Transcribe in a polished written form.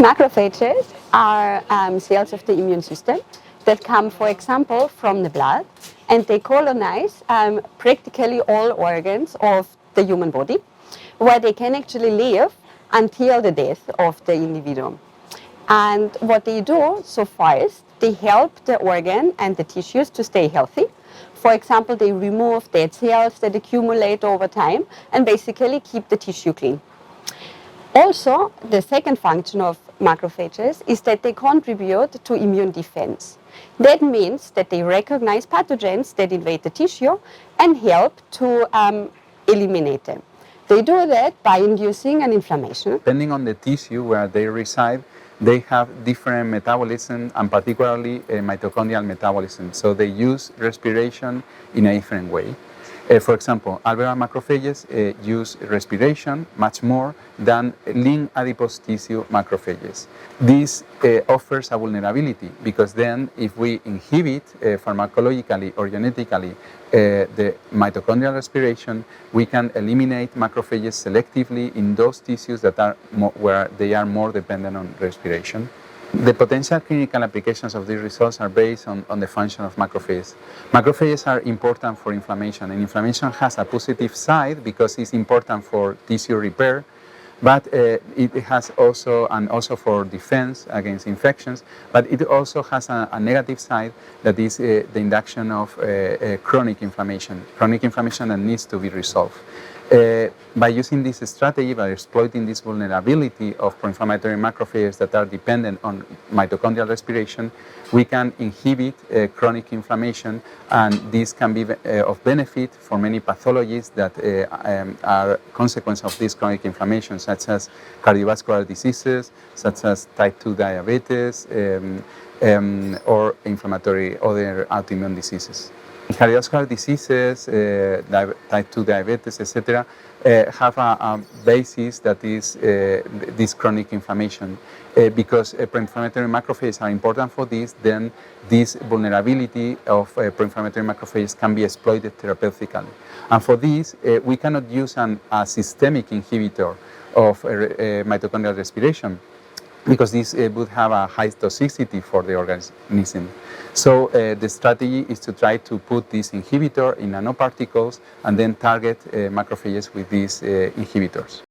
Macrophages are cells of the immune system that come, for example, from the blood, and they colonize practically all organs of the human body, where they can actually live until the death of the individual. And what they do so far is they help the organ and the tissues to stay healthy. For example, they remove dead cells that accumulate over time and basically keep the tissue clean. Also, the second function of macrophages is that they contribute to immune defense. That means that they recognize pathogens that invade the tissue and help to eliminate them. They do that by inducing an inflammation. Depending on the tissue where they reside, they have different metabolism, and particularly mitochondrial metabolism. So they use respiration in a different way. For example, alveolar macrophages use respiration much more than lean adipose tissue macrophages. This offers a vulnerability because then if we inhibit pharmacologically or genetically the mitochondrial respiration, we can eliminate macrophages selectively in those tissues that are where they are more dependent on respiration. The potential clinical applications of these results are based on the function of macrophages. Macrophages are important for inflammation, and inflammation has a positive side because it's important for tissue repair, but it has also for defense against infections, but it also has a negative side, that is the induction of chronic inflammation that needs to be resolved. By using this strategy, by exploiting this vulnerability of pro-inflammatory macrophages that are dependent on mitochondrial respiration, we can inhibit chronic inflammation, and this can be of benefit for many pathologies that are consequence of this chronic inflammation, such as cardiovascular diseases, such as type 2 diabetes, or inflammatory other autoimmune diseases. Cardiovascular diseases, type 2 diabetes, etc., have a basis that is this chronic inflammation. Because pro-inflammatory macrophages are important for this, then this vulnerability of pro-inflammatory macrophages can be exploited therapeutically. And for this, we cannot use a systemic inhibitor of mitochondrial respiration, because this would have a high toxicity for the organism. So the strategy is to try to put this inhibitor in nanoparticles and then target macrophages with these inhibitors.